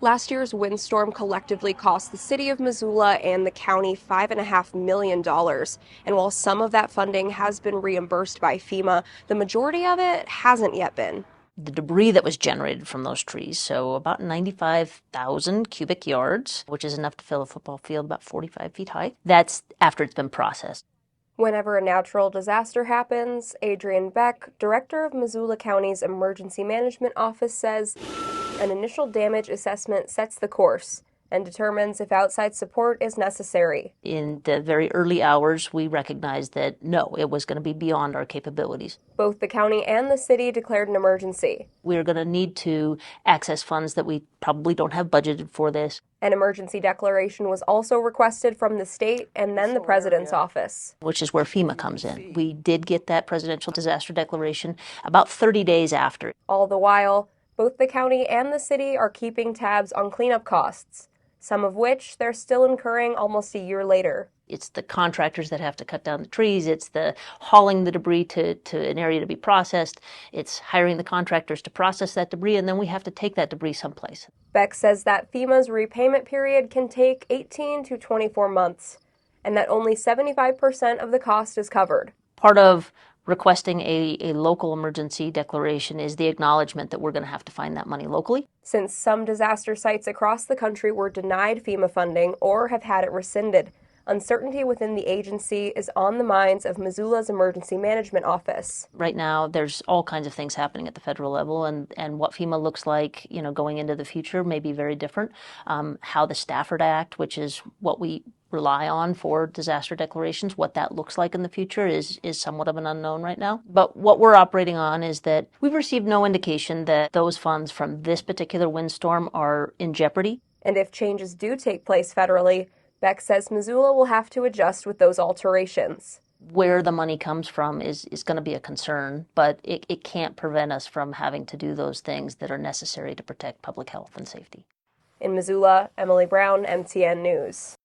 Last year's windstorm collectively cost the city of Missoula and the county $5.5 million. And while some of that funding has been reimbursed by FEMA, the majority of it hasn't yet been. The debris that was generated from those trees, so about 95,000 cubic yards, which is enough to fill a football field about 45 feet high. That's after it's been processed. Whenever a natural disaster happens, Adrian Beck, director of Missoula County's Emergency Management Office, says an initial damage assessment sets the course and determines if outside support is necessary. In the very early hours, we recognized that no, it was going to be beyond our capabilities. Both the county and the city declared an emergency. We're going to need to access funds that we probably don't have budgeted for this. An emergency declaration was also requested from the state and then the president's office, which is where FEMA comes in. We did get that presidential disaster declaration about 30 days after. All the while, both the county and the city are keeping tabs on cleanup costs, some of which they're still incurring almost a year later. It's the contractors that have to cut down the trees. It's the hauling the debris to an area to be processed. It's hiring the contractors to process that debris, and then we have to take that debris someplace. Beck says that FEMA's repayment period can take 18 to 24 months, and that only 75% of the cost is covered. Part of requesting a local emergency declaration is the acknowledgement that we're going to have to find that money locally. Since some disaster sites across the country were denied FEMA funding or have had it rescinded, uncertainty within the agency is on the minds of Missoula's Emergency Management Office. Right now, there's all kinds of things happening at the federal level, and what FEMA looks like, going into the future may be very different. How the Stafford Act, which is what we rely on for disaster declarations, what that looks like in the future is somewhat of an unknown right now. But what we're operating on is that we've received no indication that those funds from this particular windstorm are in jeopardy. And if changes do take place federally, Beck says Missoula will have to adjust with those alterations. Where the money comes from is going to be a concern, but it can't prevent us from having to do those things that are necessary to protect public health and safety. In Missoula, Emily Brown, MTN News.